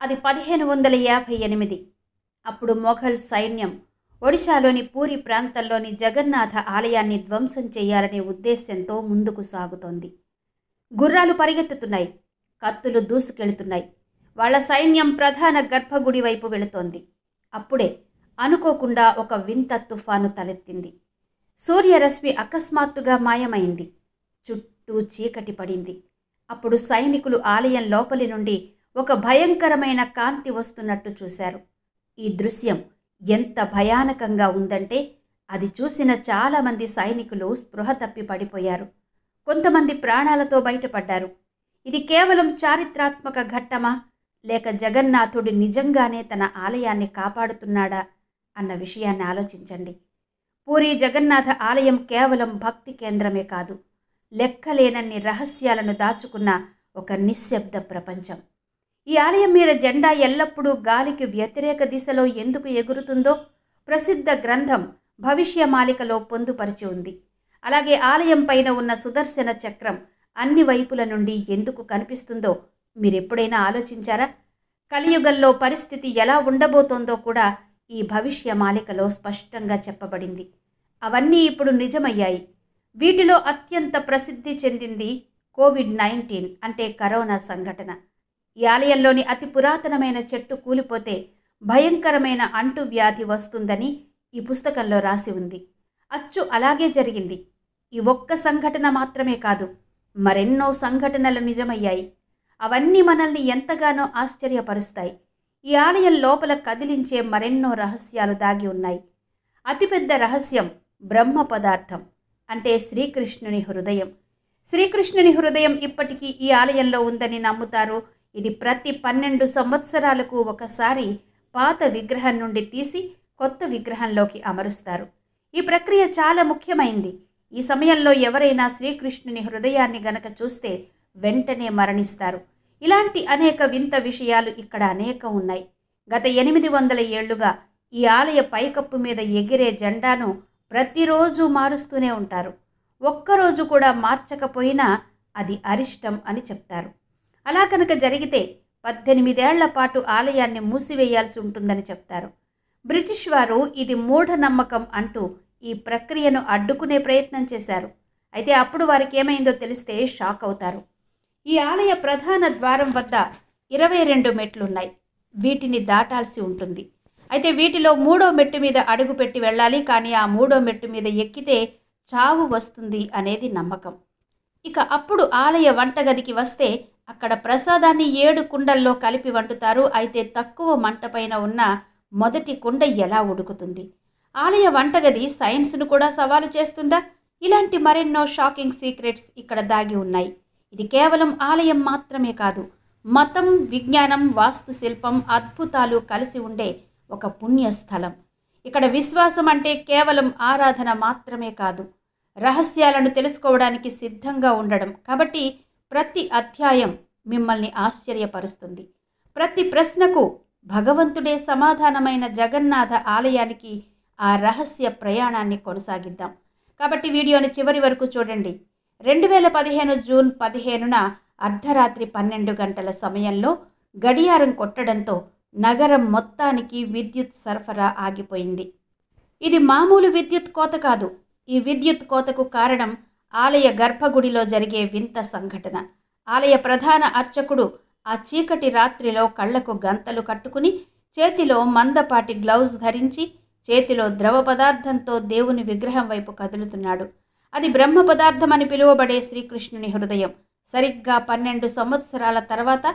అది 1558. అప్పుడు మొఘల్ సైన్యం ఒడిశాలోని పూరి ప్రాంతంలోని జగన్నాథ ఆలయాన్ని ధ్వంసం చేయాలనే ఉద్దేశ్యంతో ముందుకు సాగుతోంది. గుర్రాలు పరిగెత్తుతున్నాయి, కత్తులు దూసుకెళ్తున్నాయి. వాళ్ల సైన్యం ప్రధాన గర్భగుడి వైపు వెళుతోంది. అప్పుడే అనుకోకుండా ఒక వింత తుఫాను తలెత్తింది. సూర్యరశ్మి అకస్మాత్తుగా మాయమైంది. చుట్టూ చీకటి పడింది. అప్పుడు సైనికులు ఆలయం లోపలి నుండి ఒక భయంకరమైన కాంతి వస్తున్నట్టు చూశారు. ఈ దృశ్యం ఎంత భయానకంగా ఉందంటే అది చూసిన చాలామంది సైనికులు స్పృహ తప్పి పడిపోయారు. కొంతమంది ప్రాణాలతో బయటపడ్డారు. ఇది కేవలం చారిత్రాత్మక ఘట్టమా, లేక జగన్నాథుడు నిజంగానే తన ఆలయాన్ని కాపాడుతున్నాడా అన్న విషయాన్ని ఆలోచించండి. పూరీ జగన్నాథ ఆలయం కేవలం భక్తి కేంద్రమే కాదు, లెక్కలేనన్ని రహస్యాలను దాచుకున్న ఒక నిశ్శబ్ద ప్రపంచం. ఈ ఆలయం మీద జెండా ఎల్లప్పుడూ గాలికి వ్యతిరేక దిశలో ఎందుకు ఎగురుతుందో ప్రసిద్ధ గ్రంథం భవిష్యమాలికలో పొందుపరిచి ఉంది. అలాగే ఆలయం పైన ఉన్న సుదర్శన చక్రం అన్ని వైపుల నుండి ఎందుకు కనిపిస్తుందో మీరెప్పుడైనా ఆలోచించారా? కలియుగంలో పరిస్థితి ఎలా ఉండబోతోందో కూడా ఈ భవిష్యమాలికలో స్పష్టంగా చెప్పబడింది. అవన్నీ ఇప్పుడు నిజమయ్యాయి. వీటిలో అత్యంత ప్రసిద్ధి చెందింది కోవిడ్-19 అంటే కరోనా సంఘటన. ఈ ఆలయంలోని అతి పురాతనమైన చెట్టు కూలిపోతే భయంకరమైన అంటువ్యాధి వస్తుందని ఈ పుస్తకంలో రాసి ఉంది. అచ్చు అలాగే జరిగింది. ఈ ఒక్క సంఘటన మాత్రమే కాదు, మరెన్నో సంఘటనలు నిజమయ్యాయి. అవన్నీ మనల్ని ఎంతగానో ఆశ్చర్యపరుస్తాయి. ఈ ఆలయం లోపల కదిలించే మరెన్నో రహస్యాలు దాగి ఉన్నాయి. అతిపెద్ద రహస్యం బ్రహ్మ పదార్థం అంటే శ్రీకృష్ణుని హృదయం. శ్రీకృష్ణుని హృదయం ఇప్పటికీ ఈ ఆలయంలో ఉందని నమ్ముతారు. ఇది ప్రతి 12 సంవత్సరాలకు ఒకసారి పాత విగ్రహం నుండి తీసి కొత్త విగ్రహంలోకి అమరుస్తారు. ఈ ప్రక్రియ చాలా ముఖ్యమైంది. ఈ సమయంలో ఎవరైనా శ్రీకృష్ణుని హృదయాన్ని గనక చూస్తే వెంటనే మరణిస్తారు. ఇలాంటి అనేక వింత విషయాలు ఇక్కడ అనేకం ఉన్నాయి. గత 800 ఏళ్లుగా ఈ ఆలయ పైకప్పు మీద ఎగిరే జెండాను ప్రతిరోజు మారుస్తూనే ఉంటారు. ఒక్కరోజు కూడా మార్చకపోయినా అది అరిష్టం అని చెప్తారు. అలా కనుక జరిగితే 18 ఏళ్ల పాటు ఆలయాన్ని మూసివేయాల్సి ఉంటుందని చెప్తారు. బ్రిటిష్ వారు ఇది మూఢనమ్మకం అంటూ ఈ ప్రక్రియను అడ్డుకునే ప్రయత్నం చేశారు. అయితే అప్పుడు వారికి ఏమైందో తెలిస్తే షాక్ అవుతారు. ఈ ఆలయ ప్రధాన ద్వారం వద్ద 22 మెట్లున్నాయి. వీటిని దాటాల్సి ఉంటుంది. అయితే వీటిలో 3వ మెట్టు మీద అడుగు పెట్టి వెళ్ళాలి. కానీ ఆ 3వ మెట్టు మీద ఎక్కితే చావు వస్తుంది అనేది నమ్మకం. ఇక అప్పుడు ఆలయ వంటగదికి వస్తే అక్కడ ప్రసాదాన్ని 7 కుండల్లో కలిపి వండుతారు. అయితే తక్కువ మంట పైన ఉన్న మొదటి కుండ ఎలా ఉడుకుతుంది? ఆలయ వంటగది సైన్స్ను కూడా సవాలు చేస్తుందా? ఇలాంటి మరెన్నో షాకింగ్ సీక్రెట్స్ ఇక్కడ దాగి ఉన్నాయి. ఇది కేవలం ఆలయం మాత్రమే కాదు, మతం, విజ్ఞానం, వాస్తుశిల్పం, అద్భుతాలు కలిసి ఉండే ఒక పుణ్యస్థలం. ఇక్కడ విశ్వాసం అంటే కేవలం ఆరాధన మాత్రమే కాదు, రహస్యాలను తెలుసుకోవడానికి సిద్ధంగా ఉండడం. కాబట్టి ప్రతి అధ్యాయం మిమ్మల్ని ఆశ్చర్యపరుస్తుంది. ప్రతి ప్రశ్నకు భగవంతుడే సమాధానమైన జగన్నాథ ఆలయానికి ఆ రహస్య ప్రయాణాన్ని కొనసాగిద్దాం. కాబట్టి వీడియోని చివరి వరకు చూడండి. 2015 జూన్ 15న అర్ధరాత్రి 12 గంటల సమయంలో గడియారం కొట్టడంతో నగరం మొత్తానికి విద్యుత్ సరఫరా ఆగిపోయింది. ఇది మామూలు విద్యుత్ కోత కాదు. ఈ విద్యుత్ కోతకు కారణం ఆలయ గర్భగుడిలో జరిగే వింత సంఘటన. ఆలయ ప్రధాన అర్చకుడు ఆ చీకటి రాత్రిలో కళ్లకు గంతలు కట్టుకుని, చేతిలో మందపాటి గ్లౌజ్ ధరించి, చేతిలో ద్రవ పదార్థంతో దేవుని విగ్రహం వైపు కదులుతున్నాడు. అది బ్రహ్మ పదార్థం అని పిలువబడే శ్రీకృష్ణుని హృదయం. సరిగ్గా 12 సంవత్సరాల తర్వాత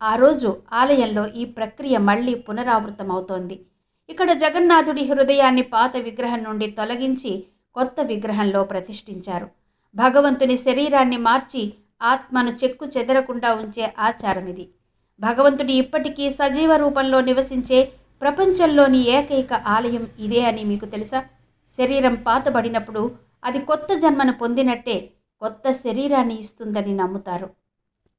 ఆ రోజు ఆలయంలో ఈ ప్రక్రియ మళ్లీ పునరావృతమవుతోంది. ఇక్కడ జగన్నాథుడి హృదయాన్ని పాత విగ్రహం నుండి తొలగించి కొత్త విగ్రహంలో ప్రతిష్ఠించారు. భగవంతుని శరీరాన్ని మార్చి ఆత్మను చెక్కు చెదరకుండా ఉంచే ఆచారం ఇది. భగవంతుడి ఇప్పటికీ సజీవ రూపంలో నివసించే ప్రపంచంలోని ఏకైక ఆలయం ఇదే అని మీకు తెలుసా? శరీరం పాతబడినప్పుడు అది కొత్త జన్మను పొందినట్టే కొత్త శరీరాన్ని ఇస్తుందని నమ్ముతారు.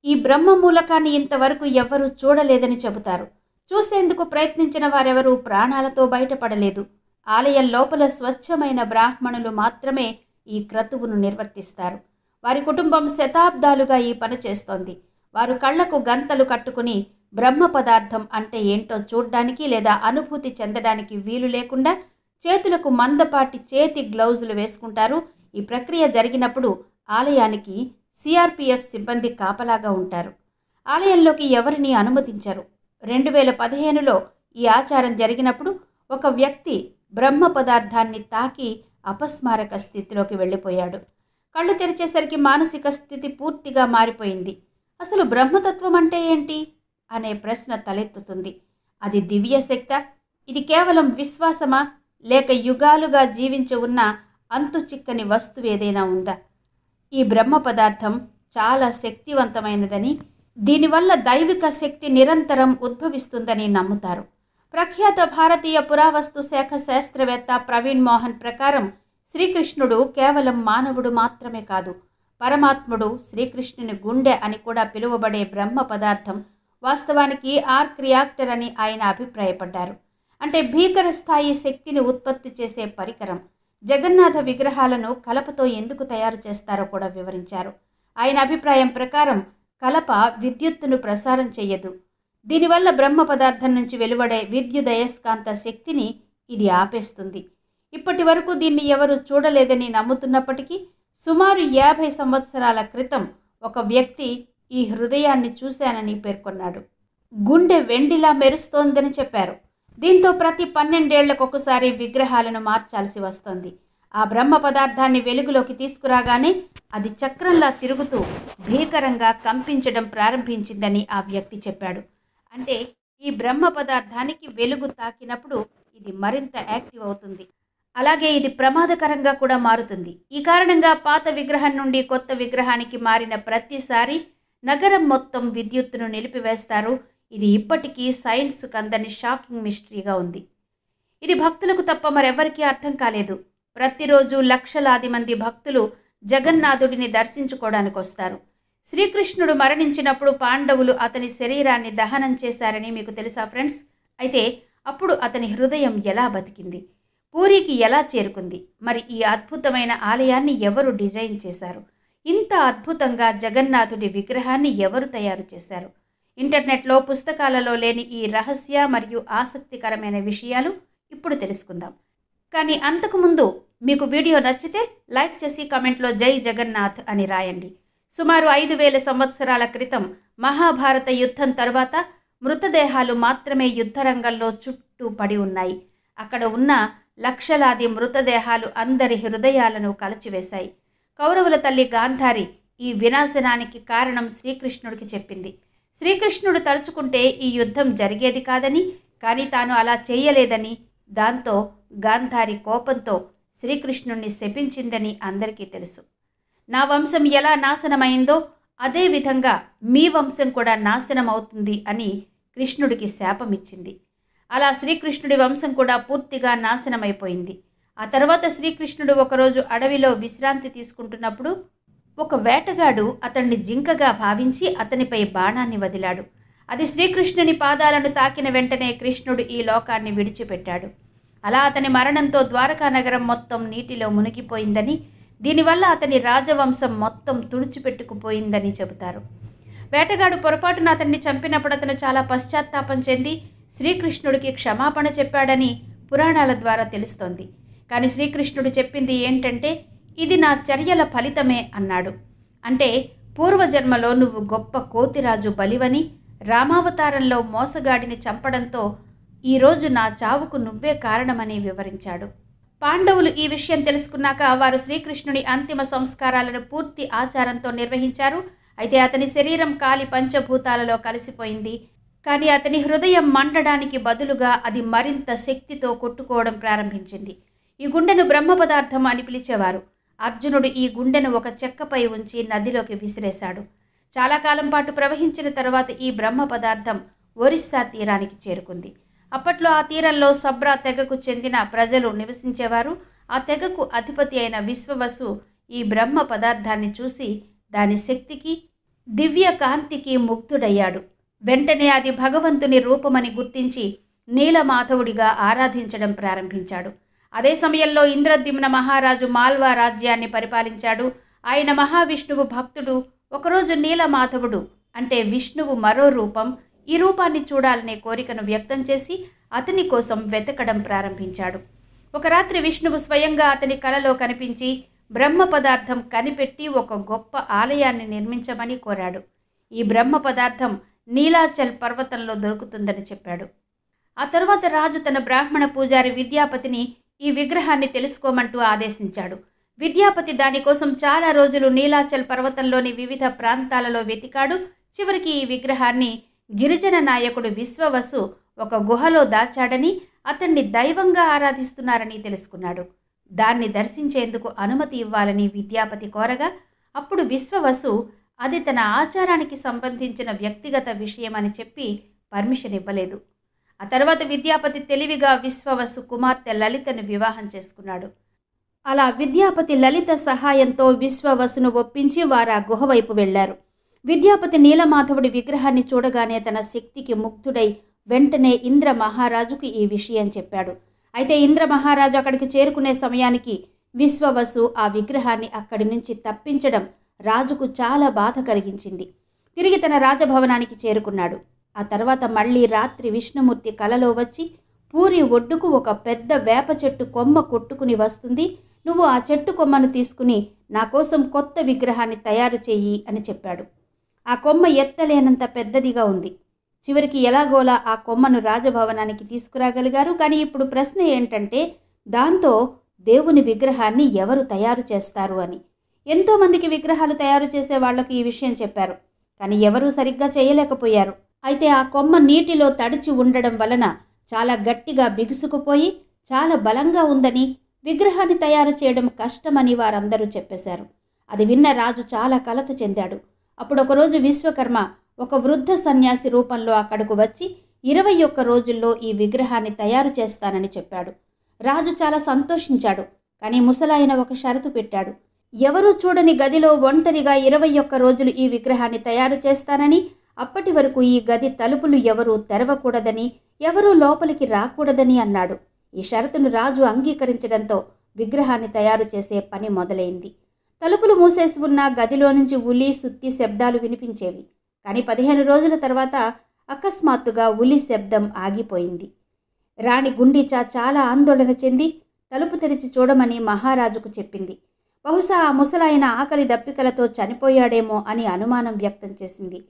ఈ బ్రహ్మ మూలకాన్ని ఇంతవరకు ఎవ్వరూ చూడలేదని చెబుతారు. చూసేందుకు ప్రయత్నించిన వారెవరూ ప్రాణాలతో బయటపడలేదు. ఆలయం లోపల స్వచ్ఛమైన బ్రాహ్మణులు మాత్రమే ఈ క్రతువును నిర్వర్తిస్తారు. వారి కుటుంబం శతాబ్దాలుగా ఈ పని చేస్తోంది. వారు కళ్లకు గంతలు కట్టుకుని బ్రహ్మ పదార్థం అంటే ఏంటో చూడ్డానికి లేదా అనుభూతి చెందడానికి వీలు లేకుండా చేతులకు మందపాటి చేతి గ్లౌజులు వేసుకుంటారు. ఈ ప్రక్రియ జరిగినప్పుడు ఆలయానికి సిఆర్పిఎఫ్ సిబ్బంది కాపలాగా ఉంటారు. ఆలయంలోకి ఎవరిని అనుమతించరు. 2015లో ఈ ఆచారం జరిగినప్పుడు ఒక వ్యక్తి బ్రహ్మ పదార్థాన్ని తాకి అపస్మారక స్థితిలోకి వెళ్ళిపోయాడు. కళ్ళు తెరిచేసరికి మానసిక స్థితి పూర్తిగా మారిపోయింది. అసలు బ్రహ్మతత్వం అంటే ఏంటి అనే ప్రశ్న తలెత్తుతుంది. అది దివ్య శక్తా? ఇది కేవలం విశ్వాసమా? లేక యుగాలుగా జీవించి ఉన్న అంతు చిక్కని వస్తువు ఏదైనా ఉందా? ఈ బ్రహ్మ పదార్థం చాలా శక్తివంతమైనదని, దీనివల్ల దైవిక శక్తి నిరంతరం ఉద్భవిస్తుందని నమ్ముతారు. ప్రఖ్యాత భారతీయ పురావస్తు శాఖ శాస్త్రవేత్త ప్రవీణ్ మోహన్ ప్రకారం శ్రీకృష్ణుడు కేవలం మానవుడు మాత్రమే కాదు, పరమాత్ముడు, శ్రీకృష్ణుని గుండె అని కూడా పిలువబడే బ్రహ్మ పదార్థం వాస్తవానికి ఆర్క్ రియాక్టర్ అని ఆయన అభిప్రాయపడ్డారు. అంటే భీకర స్థాయి శక్తిని ఉత్పత్తి చేసే పరికరం. జగన్నాథ విగ్రహాలను కలపతో ఎందుకు తయారు చేస్తారో కూడా వివరించారు. ఆయన అభిప్రాయం ప్రకారం కలప విద్యుత్తును ప్రసారం చేయదు. దీనివల్ల బ్రహ్మ పదార్థం నుంచి వెలువడే విద్యుదయస్కాంత శక్తిని ఇది ఆపేస్తుంది. ఇప్పటి వరకు దీన్ని ఎవరు చూడలేదని నమ్ముతున్నప్పటికీ సుమారు 50 సంవత్సరాల క్రితం ఒక వ్యక్తి ఈ హృదయాన్ని చూశానని పేర్కొన్నాడు. గుండె వెండిలా మెరుస్తోందని చెప్పారు. దీంతో ప్రతి 12 ఏళ్లకొకసారి విగ్రహాలను మార్చాల్సి వస్తోంది. ఆ బ్రహ్మ పదార్థాన్ని వెలుగులోకి తీసుకురాగానే అది చక్రంలా తిరుగుతూ భీకరంగా కంపించడం ప్రారంభించిందని ఆ వ్యక్తి చెప్పాడు. అంటే ఈ బ్రహ్మ పదార్థానికి వెలుగు తాకినప్పుడు ఇది మరింత యాక్టివ్ అవుతుంది. అలాగే ఇది ప్రమాదకరంగా కూడా మారుతుంది. ఈ కారణంగా పాత విగ్రహం నుండి కొత్త విగ్రహానికి మారిన ప్రతిసారి నగరం మొత్తం విద్యుత్తును నిలిపివేస్తారు. ఇది ఇప్పటికీ సైన్స్కు అందని షాకింగ్ మిస్టరీగా ఉంది. ఇది భక్తులకు తప్ప మరెవరికీ అర్థం కాలేదు. ప్రతిరోజు లక్షలాది మంది భక్తులు జగన్నాథుడిని దర్శించుకోవడానికి వస్తారు. శ్రీకృష్ణుడు మరణించినప్పుడు పాండవులు అతని శరీరాన్ని దహనం చేశారని మీకు తెలుసా ఫ్రెండ్స్? అయితే అప్పుడు అతని హృదయం ఎలా బతికింది, పూరికి ఎలా చేరుకుంది? మరి ఈ అద్భుతమైన ఆలయాన్ని ఎవరు డిజైన్ చేశారు? ఇంత అద్భుతంగా జగన్నాథుడి విగ్రహాన్ని ఎవరు తయారు చేశారు? ఇంటర్నెట్లో, పుస్తకాలలో లేని ఈ రహస్య మరియు ఆసక్తికరమైన విషయాలు ఇప్పుడు తెలుసుకుందాం. కానీ అంతకుముందు మీకు వీడియో నచ్చితే లైక్ చేసి కామెంట్లో జై జగన్నాథ్ అని రాయండి. సుమారు 5000 సంవత్సరాల క్రితం మహాభారత యుద్ధం తరువాత మృతదేహాలు మాత్రమే యుద్ధరంగంలో చుట్టూ పడి ఉన్నాయి. అక్కడ ఉన్న లక్షలాది మృతదేహాలు అందరి హృదయాలను కలచివేశాయి. కౌరవుల తల్లి గాంధారి ఈ వినాశనానికి కారణం శ్రీకృష్ణుడికి చెప్పింది. శ్రీకృష్ణుడు తలుచుకుంటే ఈ యుద్ధం జరిగేది కాదని, కానీ తాను అలా చేయలేదని, దాంతో గాంధారి కోపంతో శ్రీకృష్ణుణ్ణి శపించిందని అందరికీ తెలుసు. నా వంశం ఎలా నాశనమైందో అదేవిధంగా మీ వంశం కూడా నాశనం అవుతుంది అని కృష్ణుడికి శాపమిచ్చింది. అలా శ్రీకృష్ణుడి వంశం కూడా పూర్తిగా నాశనమైపోయింది. ఆ తర్వాత శ్రీకృష్ణుడు ఒకరోజు అడవిలో విశ్రాంతి తీసుకుంటున్నప్పుడు ఒక వేటగాడు అతన్ని జింకగా భావించి అతనిపై బాణాన్ని వదిలాడు. అది శ్రీకృష్ణుని పాదాలను తాకిన వెంటనే కృష్ణుడు ఈ లోకాన్ని విడిచిపెట్టాడు. అలా అతని మరణంతో ద్వారకా నగరం మొత్తం నీటిలో మునిగిపోయిందని, దీనివల్ల అతని రాజవంశం మొత్తం తుడిచిపెట్టుకుపోయిందని చెబుతారు. వేటగాడు పొరపాటున అతన్ని చంపినప్పుడు అతను చాలా పశ్చాత్తాపం చెంది శ్రీకృష్ణుడికి క్షమాపణ చెప్పాడని పురాణాల ద్వారా తెలుస్తోంది. కానీ శ్రీకృష్ణుడు చెప్పింది ఏంటంటే, ఇది నా చర్యల ఫలితమే అన్నాడు. అంటే పూర్వజన్మలో నువ్వు గొప్ప కోతిరాజు బలివని, రామావతారంలో మోసగాడిని చంపడంతో ఈరోజు నా చావుకు నువ్వే కారణమని వివరించాడు. పాండవులు ఈ విషయం తెలుసుకున్నాక వారు శ్రీకృష్ణుని అంతిమ సంస్కారాలను పూర్తి ఆచారంతో నిర్వహించారు. అయితే అతని శరీరం కాలి పంచభూతాలలో కలిసిపోయింది. కానీ అతని హృదయం మండడానికి బదులుగా అది మరింత శక్తితో కొట్టుకోవడం ప్రారంభించింది. ఈ గుండెను బ్రహ్మ పదార్థం అని పిలిచేవారు. అర్జునుడు ఈ గుండెను ఒక చెక్కపై ఉంచి నదిలోకి విసిరేశాడు. చాలా కాలం పాటు ప్రవహించిన తర్వాత ఈ బ్రహ్మ పదార్థం ఒరిస్సా తీరానికి చేరుకుంది. అప్పట్లో ఆ తీరంలో సబ్రా తెగకు చెందిన ప్రజలు నివసించేవారు. ఆ తెగకు అధిపతి అయిన విశ్వవసు ఈ బ్రహ్మ పదార్థాన్ని చూసి దాని శక్తికి, దివ్య కాంతికి ముగ్ధుడయ్యాడు. వెంటనే అది భగవంతుని రూపమని గుర్తించి నీలమాధవుడిగా ఆరాధించడం ప్రారంభించాడు. అదే సమయంలో ఇంద్రద్యుమ్న మహారాజు మాల్వా రాజ్యాన్ని పరిపాలించాడు. ఆయన మహావిష్ణువు భక్తుడు. ఒకరోజు నీలమాధవుడు అంటే విష్ణువు మరో రూపం ఈ రూపాన్ని చూడాలనే కోరికను వ్యక్తం చేసి అతని కోసం వెతకడం ప్రారంభించాడు. ఒక రాత్రి విష్ణువు స్వయంగా అతని కలలో కనిపించి బ్రహ్మ పదార్థం కనిపెట్టి ఒక గొప్ప ఆలయాన్ని నిర్మించమని కోరాడు. ఈ బ్రహ్మ పదార్థం నీలాచల్ పర్వతంలో దొరుకుతుందని చెప్పాడు. ఆ తరువాత రాజు తన బ్రాహ్మణ పూజారి విద్యాపతిని ఈ విగ్రహాన్ని తెలుసుకోమంటూ ఆదేశించాడు. విద్యాపతి దానికోసం చాలా రోజులు నీలాచల్ పర్వతంలోని వివిధ ప్రాంతాలలో వెతికాడు. చివరికి ఈ విగ్రహాన్ని గిరిజన నాయకుడు విశ్వవసు ఒక గుహలో దాచాడని, అతన్ని దైవంగా ఆరాధిస్తున్నారని తెలుసుకున్నాడు. దాన్ని దర్శించేందుకు అనుమతి ఇవ్వాలని విద్యాపతి కోరగా అప్పుడు విశ్వవసు అది తన ఆచారానికి సంబంధించిన వ్యక్తిగత విషయమని చెప్పి పర్మిషన్ ఇవ్వలేదు. ఆ తర్వాత విద్యాపతి తెలివిగా విశ్వవసు కుమార్తె లలితను వివాహం చేసుకున్నాడు. అలా విద్యాపతి లలిత సహాయంతో విశ్వవసును ఒప్పించి వారు ఆ గుహ వైపు వెళ్లారు. విద్యాపతి నీలమాధవుడి విగ్రహాన్ని చూడగానే తన శక్తికి ముగ్ధుడై వెంటనే ఇంద్ర మహారాజుకు ఈ విషయం చెప్పాడు. అయితే ఇంద్ర మహారాజు అక్కడికి చేరుకునే సమయానికి విశ్వవసు ఆ విగ్రహాన్ని అక్కడి నుంచి తప్పించడం రాజుకు చాలా బాధ కలిగించింది. తిరిగి తన రాజభవనానికి చేరుకున్నాడు. ఆ తర్వాత మళ్ళీ రాత్రి విష్ణుమూర్తి కలలో వచ్చి పూరి ఒడ్డుకు ఒక పెద్ద వేప చెట్టు కొమ్మ కొట్టుకుని వస్తుంది, నువ్వు ఆ చెట్టు కొమ్మను తీసుకుని నా కోసం కొత్త విగ్రహాన్ని తయారు చెయ్యి అని చెప్పాడు. ఆ కొమ్మ ఎత్తలేనంత పెద్దదిగా ఉంది. చివరికి ఎలాగోలా ఆ కొమ్మను రాజభవనానికి తీసుకురాగలిగారు. కానీ ఇప్పుడు ప్రశ్న ఏంటంటే దాంతో దేవుని విగ్రహాన్ని ఎవరు తయారు చేస్తారు అని. ఎంతోమందికి విగ్రహాలు తయారు చేసే వాళ్లకు ఈ విషయం చెప్పారు, కానీ ఎవరూ సరిగ్గా చేయలేకపోయారు. అయితే ఆ కొమ్మ నీటిలో తడిచి ఉండడం వలన చాలా గట్టిగా బిగుసుకుపోయి చాలా బలంగా ఉందని, విగ్రహాన్ని తయారు చేయడం కష్టమని వారందరూ చెప్పేశారు. అది విన్న రాజు చాలా కలత చెందాడు. అప్పుడు ఒకరోజు విశ్వకర్మ ఒక వృద్ధ సన్యాసి రూపంలో అక్కడకు వచ్చి 21 రోజుల్లో ఈ విగ్రహాన్ని తయారు చేస్తానని చెప్పాడు. రాజు చాలా సంతోషించాడు. కానీ ముసలాయన ఒక షరతు పెట్టాడు. ఎవరూ చూడని గదిలో ఒంటరిగా 21 రోజులు ఈ విగ్రహాన్ని తయారు చేస్తానని, అప్పటి వరకు ఈ గది తలుపులు ఎవరూ తెరవకూడదని, ఎవరూ లోపలికి రాకూడదని అన్నాడు. ఈ షరతును రాజు అంగీకరించడంతో విగ్రహాన్ని తయారు చేసే పని మొదలైంది. తలుపులు మూసేసి ఉన్న గదిలో నుంచి ఉలి సుత్తి శబ్దాలు వినిపించేవి. కానీ 15 రోజుల తర్వాత అకస్మాత్తుగా ఉలి శబ్దం ఆగిపోయింది. రాణి గుండీచా చాలా ఆందోళన చెంది తలుపు తెరిచి చూడమని మహారాజుకు చెప్పింది. బహుశా ఆ ముసలాయన ఆకలి దప్పికలతో చనిపోయాడేమో అని అనుమానం వ్యక్తం చేసింది.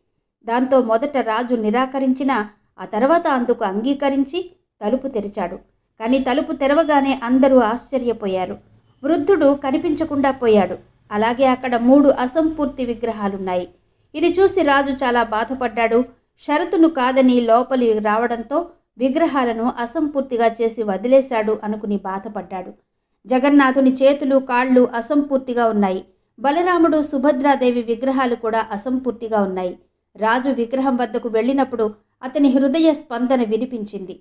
దాంతో మొదట రాజు నిరాకరించినా ఆ తర్వాత అందుకు అంగీకరించి తలుపు తెరిచాడు. కానీ తలుపు తెరవగానే అందరూ ఆశ్చర్యపోయారు. వృద్ధుడు కనిపించకుండా పోయాడు. అలాగే అక్కడ 3 అసంపూర్తి విగ్రహాలున్నాయి. ఇది చూసి రాజు చాలా బాధపడ్డాడు. షరతును కాదని లోపలి రావడంతో విగ్రహాలను అసంపూర్తిగా చేసి వదిలేశాడు అనుకుని బాధపడ్డాడు. జగన్నాథుని చేతులు కాళ్ళు అసంపూర్తిగా ఉన్నాయి. బలరాముడు సుభద్రాదేవి విగ్రహాలు కూడా అసంపూర్తిగా ఉన్నాయి. రాజు విగ్రహం వద్దకు వెళ్ళినప్పుడు అతని హృదయ స్పందన వినిపించింది.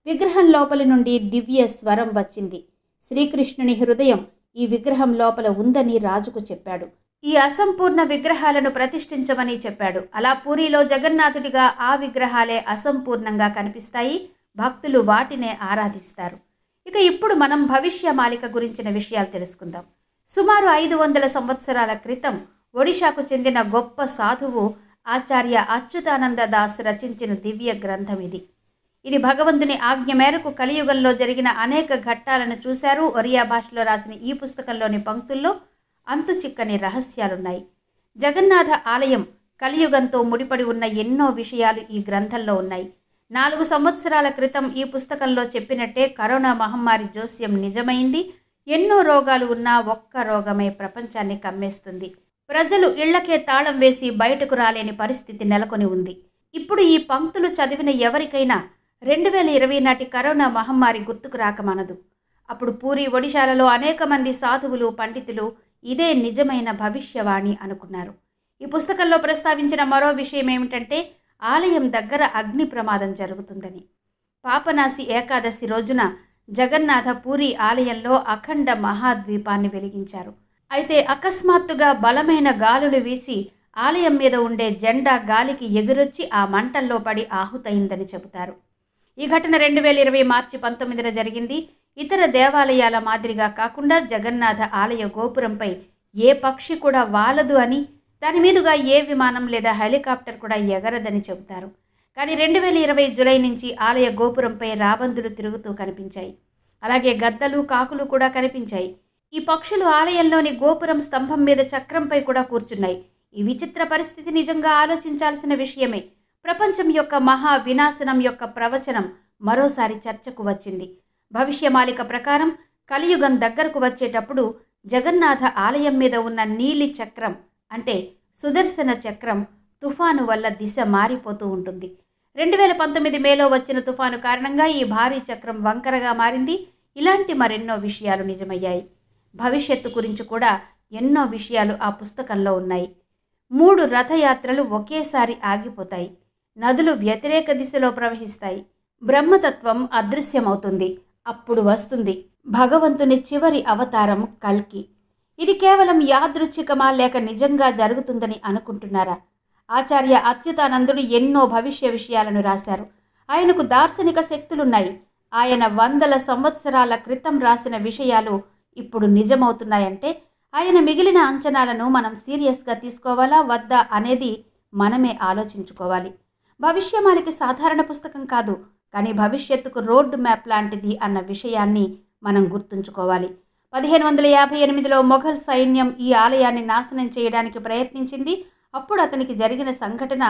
విగ్రహం లోపలి నుండి దివ్య స్వరం వచ్చింది. శ్రీకృష్ణుని హృదయం ఈ విగ్రహం లోపల ఉందని రాజుకు చెప్పాడు. ఈ అసంపూర్ణ విగ్రహాలను ప్రతిష్ఠించమని చెప్పాడు. అలా పూరిలో జగన్నాథుడిగా ఆ విగ్రహాలే అసంపూర్ణంగా కనిపిస్తాయి. భక్తులు వాటినే ఆరాధిస్తారు. ఇక ఇప్పుడు మనం భవిష్యమాలిక గురించిన విషయాలు తెలుసుకుందాం. సుమారు 500 సంవత్సరాల క్రితం ఒడిషాకు చెందిన గొప్ప సాధువు ఆచార్య అచ్యుతానంద దాస్ రచించిన దివ్య గ్రంథం ఇది. ఇది భగవంతుని ఆజ్ఞ మేరకు కలియుగంలో జరిగిన అనేక ఘట్టాలను చూశారు. ఒరియా భాషలో రాసిన ఈ పుస్తకంలోని పంక్తుల్లో అంతు చిక్కని రహస్యాలున్నాయి. జగన్నాథ ఆలయం కలియుగంతో ముడిపడి ఉన్న ఎన్నో విషయాలు ఈ గ్రంథంలో ఉన్నాయి. 4 సంవత్సరాల క్రితం ఈ పుస్తకంలో చెప్పినట్టే కరోనా మహమ్మారి జోస్యం నిజమైంది. ఎన్నో రోగాలు ఉన్నా ఒక్క రోగమే ప్రపంచాన్ని కమ్మేస్తుంది. ప్రజలు ఇళ్లకే తాళం వేసి బయటకు రాలేని పరిస్థితి నెలకొని ఉంది. ఇప్పుడు ఈ పంక్తులు చదివిన ఎవరికైనా 2020 నాటి కరోనా మహమ్మారి గుర్తుకు రాకమానదు. అప్పుడు పూరి ఒడిశాలలో అనేక మంది సాధువులు పండితులు ఇదే నిజమైన భవిష్యవాణి అనుకున్నారు. ఈ పుస్తకంలో ప్రస్తావించిన మరో విషయం ఏమిటంటే ఆలయం దగ్గర అగ్ని ప్రమాదం జరుగుతుందని. పాపనాసి ఏకాదశి రోజున జగన్నాథ పూరి ఆలయంలో అఖండ మహాద్వీపాన్ని వెలిగించారు. అయితే అకస్మాత్తుగా బలమైన గాలులు వీచి ఆలయం మీద ఉండే జెండా గాలికి ఎగురొచ్చి ఆ మంటల్లో పడి ఆహుతయిందని చెబుతారు. ఈ ఘటన 2020 మార్చి 19న జరిగింది. ఇతర దేవాలయాల మాదిరిగా కాకుండా జగన్నాథ ఆలయ గోపురంపై ఏ పక్షి కూడా వాలదు అని, దాని మీదుగా ఏ విమానం లేదా హెలికాప్టర్ కూడా ఎగరదని చెబుతారు. కానీ 2020 జూలై నుంచి ఆలయ గోపురంపై రాబందులు తిరుగుతూ కనిపించాయి. అలాగే గద్దలు, కాకులు కూడా కనిపించాయి. ఈ పక్షులు ఆలయంలోని గోపురం స్తంభం మీద చక్రంపై కూడా కూర్చున్నాయి. ఈ విచిత్ర పరిస్థితి నిజంగా ఆలోచించాల్సిన విషయమే. ప్రపంచం యొక్క మహా వినాశనం యొక్క ప్రవచనం మరోసారి చర్చకు వచ్చింది. భవిష్యమాలిక ప్రకారం కలియుగం దగ్గరకు వచ్చేటప్పుడు జగన్నాథ ఆలయం మీద ఉన్న నీలి చక్రం అంటే సుదర్శన చక్రం తుఫాను వల్ల దిశ మారిపోతూ ఉంటుంది. 2019 మేలో వచ్చిన తుఫాను కారణంగా ఈ భారీ చక్రం వంకరగా మారింది. ఇలాంటి మరెన్నో విషయాలు నిజమయ్యాయి. భవిష్యత్తు గురించి కూడా ఎన్నో విషయాలు ఆ పుస్తకంలో ఉన్నాయి. 3 రథయాత్రలు ఒకేసారి ఆగిపోతాయి. నదులు వ్యతిరేక దిశలో ప్రవహిస్తాయి. బ్రహ్మతత్వం అదృశ్యమవుతుంది. అప్పుడు వస్తుంది భగవంతుని చివరి అవతారం కల్కి. ఇది కేవలం యాదృచ్ఛికమా లేక నిజంగా జరుగుతుందని అనుకుంటున్నారా? ఆచార్య అచ్యుతానందుడు ఎన్నో భవిష్య విషయాలను రాశారు. ఆయనకు దార్శనిక శక్తులున్నాయి. ఆయన వందల సంవత్సరాల క్రితం రాసిన విషయాలు ఇప్పుడు నిజమవుతున్నాయంటే ఆయన మిగిలిన అంచనాలను మనం సీరియస్గా తీసుకోవాలా వద్దా అనేది మనమే ఆలోచించుకోవాలి. భవిష్యమాలికి సాధారణ పుస్తకం కాదు, కానీ భవిష్యత్తుకు రోడ్ మ్యాప్ లాంటిది అన్న విషయాన్ని మనం గుర్తుంచుకోవాలి. 1558లో మొఘల్ సైన్యం ఈ ఆలయాన్ని నాశనం చేయడానికి ప్రయత్నించింది. అప్పుడు అతనికి జరిగిన సంఘటన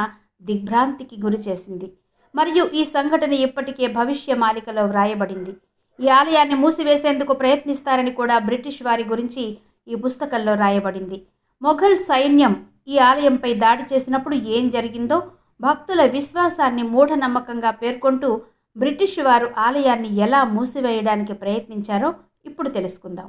దిగ్భ్రాంతికి గురి చేసింది. మరియు ఈ సంఘటన ఇప్పటికే భవిష్యమాలికలో వ్రాయబడింది. ఈ ఆలయాన్ని మూసివేసేందుకు ప్రయత్నిస్తారని కూడా బ్రిటిష్ వారి గురించి ఈ పుస్తకంలో రాయబడింది. మొఘల్ సైన్యం ఈ ఆలయంపై దాడి చేసినప్పుడు ఏం జరిగిందో, భక్తుల విశ్వాసాన్ని మూఢనమ్మకంగా పేర్కొంటూ బ్రిటిష్ వారు ఆలయాన్ని ఎలా మూసివేయడానికి ప్రయత్నించారో ఇప్పుడు తెలుసుకుందాం.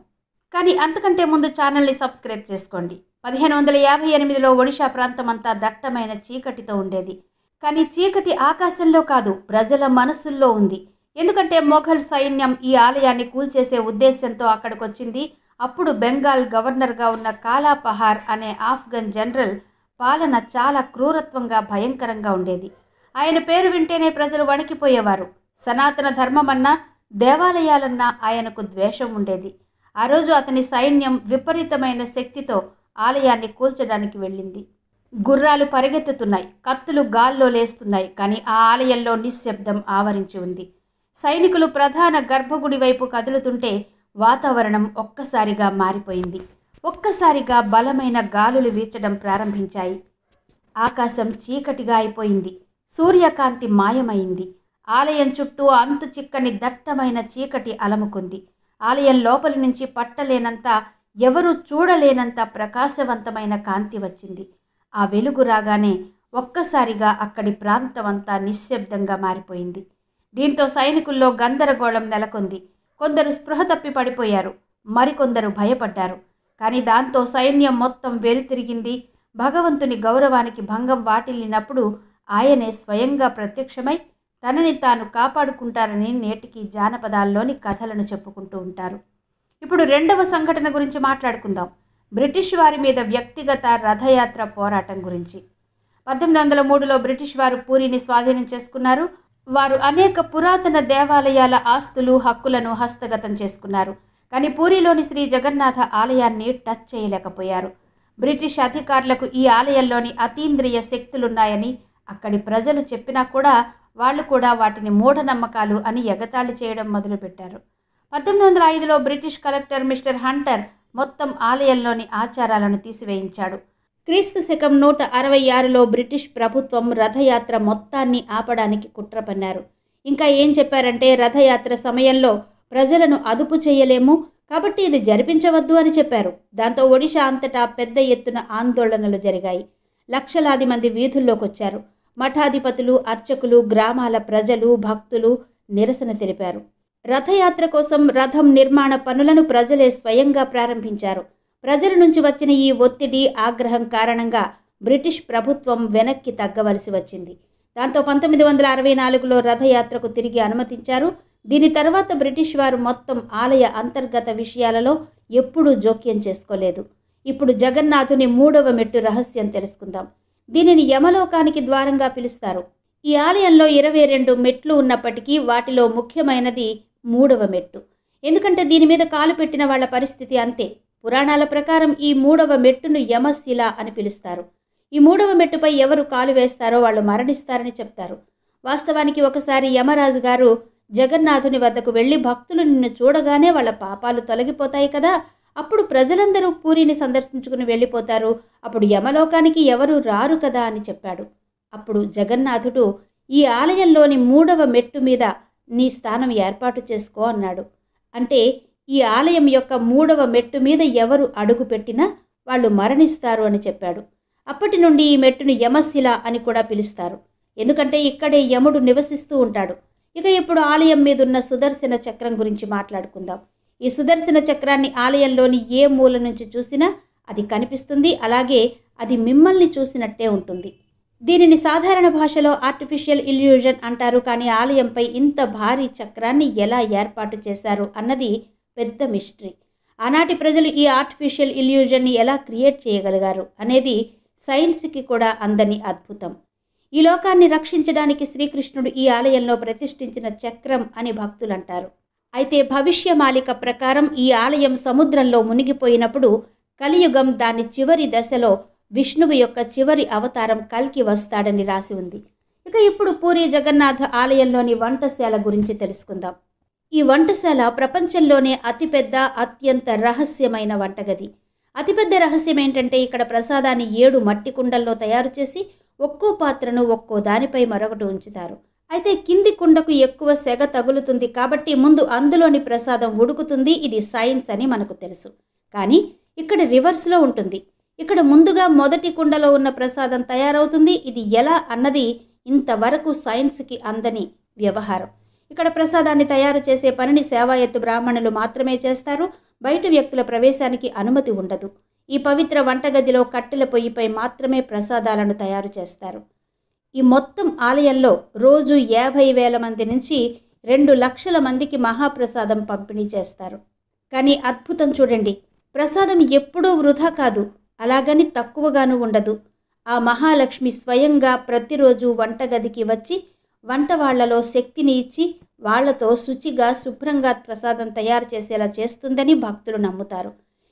కానీ అంతకంటే ముందు ఛానల్ని సబ్స్క్రైబ్ చేసుకోండి. 1558లో ఒడిషా ప్రాంతమంతా దట్టమైన చీకటితో ఉండేది. కానీ చీకటి ఆకాశంలో కాదు, ప్రజల మనసుల్లో ఉంది. ఎందుకంటే మొఘల్ సైన్యం ఈ ఆలయాన్ని కూల్చేసే ఉద్దేశంతో అక్కడికొచ్చింది. అప్పుడు బెంగాల్ గవర్నర్గా ఉన్న కాలాపహార్ అనే ఆఫ్ఘన్ జనరల్ పాలన చాలా క్రూరత్వంగా భయంకరంగా ఉండేది. ఆయన పేరు వింటేనే ప్రజలు వణికిపోయేవారు. సనాతన ధర్మమన్నా దేవాలయాలన్నా ఆయనకు ద్వేషం ఉండేది. ఆ రోజు అతని సైన్యం విపరీతమైన శక్తితో ఆలయాన్ని కూల్చడానికి వెళ్ళింది. గుర్రాలు పరిగెత్తుతున్నాయి, కత్తులు గాల్లో లేస్తున్నాయి. కానీ ఆ ఆలయంలో నిశ్శబ్దం ఆవరించి ఉంది. సైనికులు ప్రధాన గర్భగుడి వైపు కదులుతుంటే వాతావరణం ఒక్కసారిగా మారిపోయింది. ఒక్కసారిగా బలమైన గాలులు వీచడం ప్రారంభించాయి. ఆకాశం చీకటిగా అయిపోయింది. సూర్యకాంతి మాయమైంది. ఆలయం చుట్టూ అంతు చిక్కని దట్టమైన చీకటి అలముకుంది. ఆలయం లోపలి నుంచి పట్టలేనంత, ఎవరూ చూడలేనంత ప్రకాశవంతమైన కాంతి వచ్చింది. ఆ వెలుగు రాగానే ఒక్కసారిగా అక్కడి ప్రాంతమంతా నిశ్శబ్దంగా మారిపోయింది. దీంతో సైనికుల్లో గందరగోళం నెలకొంది. కొందరు స్పృహ తప్పి పడిపోయారు, మరికొందరు భయపడ్డారు. కానీ దాంతో సైన్యం మొత్తం వెనుతిరిగింది. భగవంతుని గౌరవానికి భంగం వాటిల్లినప్పుడు ఆయనే స్వయంగా ప్రత్యక్షమై తనని తాను కాపాడుకుంటారని నేటికి జానపదాల్లోని కథలను చెప్పుకుంటూ ఉంటారు. ఇప్పుడు రెండవ సంఘటన గురించి మాట్లాడుకుందాం. బ్రిటిష్ వారి మీద వ్యక్తిగత రథయాత్ర పోరాటం గురించి. 1803లో బ్రిటిష్ వారు పూరిని స్వాధీనం చేసుకున్నారు. వారు అనేక పురాతన దేవాలయాల ఆస్తులు, హక్కులను హస్తగతం చేసుకున్నారు. కానీ పూరిలోని శ్రీ జగన్నాథ ఆలయాన్ని టచ్ చేయలేకపోయారు. బ్రిటిష్ అధికారులకు ఈ ఆలయంలోని అతీంద్రియ శక్తులున్నాయని అక్కడి ప్రజలు చెప్పినా కూడా వాళ్ళు కూడా వాటిని మూఢనమ్మకాలు అని ఎగతాళి చేయడం మొదలుపెట్టారు. 1805లో బ్రిటిష్ కలెక్టర్ మిస్టర్ హంటర్ మొత్తం ఆలయంలోని ఆచారాలను తీసివేయించాడు. క్రీస్తు శకం 166లో బ్రిటిష్ ప్రభుత్వం రథయాత్ర మొత్తాన్ని ఆపడానికి కుట్ర పన్నారు. ఇంకా ఏం చెప్పారంటే రథయాత్ర సమయంలో ప్రజలను అదుపు చేయలేము కాబట్టి ఇది జరిపించవద్దు అని చెప్పారు. దాంతో ఒడిషా అంతటా పెద్ద ఎత్తున ఆందోళనలు జరిగాయి. లక్షలాది మంది వీధుల్లోకి వచ్చారు. మఠాధిపతులు, అర్చకులు, గ్రామాల ప్రజలు, భక్తులు నిరసన తెలిపారు. రథయాత్ర కోసం రథం నిర్మాణ పనులను ప్రజలే స్వయంగా ప్రారంభించారు. ప్రజల నుంచి వచ్చిన ఈ ఒత్తిడి, ఆగ్రహం కారణంగా బ్రిటిష్ ప్రభుత్వం వెనక్కి తగ్గవలసి వచ్చింది. దాంతో 1964లో రథయాత్రకు తిరిగి అనుమతించారు. దీని తర్వాత బ్రిటిష్ వారు మొత్తం ఆలయ అంతర్గత విషయాలలో ఎప్పుడూ జోక్యం చేసుకోలేదు. ఇప్పుడు జగన్నాథుని 3వ మెట్టు రహస్యం తెలుసుకుందాం. దీనిని యమలోకానికి ద్వారంగా పిలుస్తారు. ఈ ఆలయంలో 22 మెట్లు ఉన్నప్పటికీ వాటిలో ముఖ్యమైనది 3వ మెట్టు. ఎందుకంటే దీని మీద కాలు పెట్టిన వాళ్ళ పరిస్థితి అంతే. పురాణాల ప్రకారం ఈ 3వ మెట్టును యమశిల అని పిలుస్తారు. ఈ 3వ మెట్టుపై ఎవరు కాలు వేస్తారో వాళ్ళు మరణిస్తారని చెప్తారు. వాస్తవానికి ఒకసారి యమరాజు గారు జగన్నాథుని వద్దకు వెళ్ళి భక్తులు నిన్ను చూడగానే వాళ్ళ పాపాలు తొలగిపోతాయి కదా, అప్పుడు ప్రజలందరూ పూరిని సందర్శించుకుని వెళ్ళిపోతారు, అప్పుడు యమలోకానికి ఎవరు రారు కదా అని చెప్పాడు. అప్పుడు జగన్నాథుడు ఈ ఆలయంలోని 3వ మెట్టు మీద నీ స్థానం ఏర్పాటు చేసుకో అన్నాడు. అంటే ఈ ఆలయం యొక్క 3వ మెట్టు మీద ఎవరు అడుగు పెట్టినా వాళ్ళు మరణిస్తారు అని చెప్పాడు. అప్పటి నుండి ఈ మెట్టును యమశిల అని కూడా పిలుస్తారు. ఎందుకంటే ఇక్కడే యముడు నివసిస్తూ ఉంటాడు. ఇక ఇప్పుడు ఆలయం మీదున్న సుదర్శన చక్రం గురించి మాట్లాడుకుందాం. ఈ సుదర్శన చక్రాన్ని ఆలయంలోని ఏ మూల నుంచి చూసినా అది కనిపిస్తుంది, అలాగే అది మిమ్మల్ని చూసినట్టే ఉంటుంది. దీనిని సాధారణ భాషలో ఆర్టిఫిషియల్ ఇల్యూజన్ అంటారు. కానీ ఆలయంపై ఇంత భారీ చక్రాన్ని ఎలా ఏర్పాటు చేశారు అన్నది పెద్ద మిస్టరీ. ఆనాటి ప్రజలు ఈ ఆర్టిఫిషియల్ ఇల్యూజన్ని ఎలా క్రియేట్ చేయగలిగారు అనేది సైన్స్కి కూడా అందని అద్భుతం. ఈ లోకాన్ని రక్షించడానికి శ్రీకృష్ణుడు ఈ ఆలయంలో ప్రతిష్ఠించిన చక్రం అని భక్తులు అంటారు. అయితే భవిష్యమాలిక ప్రకారం ఈ ఆలయం సముద్రంలో మునిగిపోయినప్పుడు కలియుగం దాని చివరి దశలో విష్ణువు యొక్క చివరి అవతారం కల్కి వస్తాడని రాసి ఉంది. ఇక ఇప్పుడు పూరి జగన్నాథ ఆలయంలోని వంటశాల గురించి తెలుసుకుందాం. ఈ వంటశాల ప్రపంచంలోనే అతిపెద్ద, అత్యంత రహస్యమైన వంటగది. అతిపెద్ద రహస్యం ఏంటంటే ఇక్కడ ప్రసాదాన్ని 7 మట్టి కుండల్లో తయారు చేసి ఒక్కో పాత్రను ఒక్కో దానిపై మరొకటి ఉంచుతారు. అయితే కింది కుండకు ఎక్కువ సెగ తగులుతుంది కాబట్టి ముందు అందులోని ప్రసాదం ఉడుకుతుంది. ఇది సైన్స్ అని మనకు తెలుసు. కానీ ఇక్కడ రివర్స్లో ఉంటుంది. ఇక్కడ ముందుగా మొదటి కుండలో ఉన్న ప్రసాదం తయారవుతుంది. ఇది ఎలా అన్నది ఇంతవరకు సైన్స్కి అందని వ్యవహారం. ఇక్కడ ప్రసాదాన్ని తయారు చేసే పనిని సేవాయత్తు బ్రాహ్మణులు మాత్రమే చేస్తారు. బయట వ్యక్తుల ప్రవేశానికి అనుమతి ఉండదు. ఈ పవిత్ర వంటగదిలో కట్టెల పొయ్యిపై మాత్రమే ప్రసాదాలను తయారు చేస్తారు. ఈ మొత్తం ఆలయంలో రోజు 50,000 మంది నుంచి 2 లక్షల మందికి మహాప్రసాదం పంపిణీ చేస్తారు. కానీ అద్భుతం చూడండి, ప్రసాదం ఎప్పుడూ వృధా కాదు, అలాగని తక్కువగాను ఉండదు. ఆ మహాలక్ష్మి స్వయంగా ప్రతిరోజు వంటగదికి వచ్చి వంట వాళ్లలో శక్తిని ఇచ్చి వాళ్లతో శుచిగా, శుభ్రంగా ప్రసాదం తయారు చేసేలా చేస్తుందని భక్తులు నమ్ముతారు.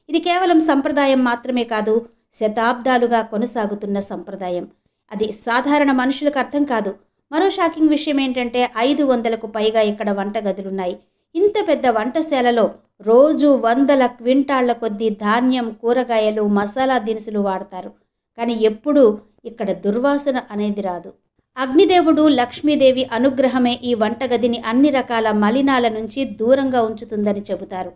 ఇది కేవలం సంప్రదాయం మాత్రమే కాదు, శతాబ్దాలుగా కొనసాగుతున్న సంప్రదాయం. అది సాధారణ మనుషులకు అర్థం కాదు. మరో షాకింగ్ విషయం ఏంటంటే 500కు పైగా ఇక్కడ వంటగదులున్నాయి. ఇంత పెద్ద వంటశాలలో రోజు 100 క్వింటాళ్ల కొద్దీ ధాన్యం, కూరగాయలు, మసాలా దినుసులు వాడతారు. కానీ ఎప్పుడూ ఇక్కడ దుర్వాసన అనేది రాదు. అగ్నిదేవుడు, లక్ష్మీదేవి అనుగ్రహమే ఈ వంటగదిని అన్ని రకాల మలినాల నుంచి దూరంగా ఉంచుతుందని చెబుతారు.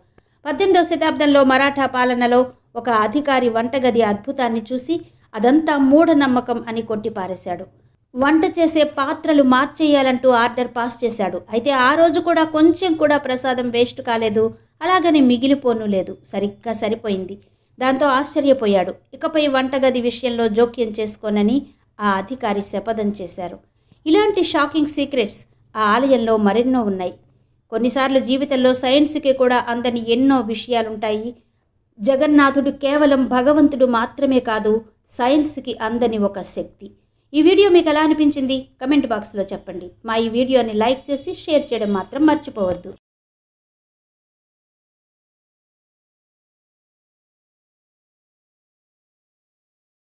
18వ శతాబ్దంలో మరాఠా పాలనలో ఒక అధికారి వంటగది అద్భుతాన్ని చూసి అదంతా మూఢనమ్మకం అని కొట్టిపారేశాడు. వంట చేసే పాత్రలు మార్చేయాలంటూ ఆర్డర్ పాస్ చేశాడు. అయితే ఆ రోజు కూడా కొంచెం కూడా ప్రసాదం వేస్ట్ కాలేదు, అలాగని మిగిలిపోను లేదు, సరిగ్గా సరిపోయింది. దాంతో ఆశ్చర్యపోయాడు. ఇకపై వంటగది విషయంలో జోక్యం చేసుకోనని ఆ అధికారి శపథం చేశారు. ఇలాంటి షాకింగ్ సీక్రెట్స్ ఆ ఆలయంలో మరెన్నో ఉన్నాయి. కొన్నిసార్లు జీవితంలో సైన్స్కి కూడా అందని ఎన్నో విషయాలుంటాయి. జగన్నాథుడు కేవలం భగవంతుడు మాత్రమే కాదు, సైన్స్కి అందని ఒక శక్తి. ఈ వీడియో మీకు ఎలా అనిపించింది? కమెంట్ బాక్స్లో చెప్పండి. మా ఈ వీడియోని లైక్ చేసి షేర్ చేయడం మాత్రం మర్చిపోవద్దు.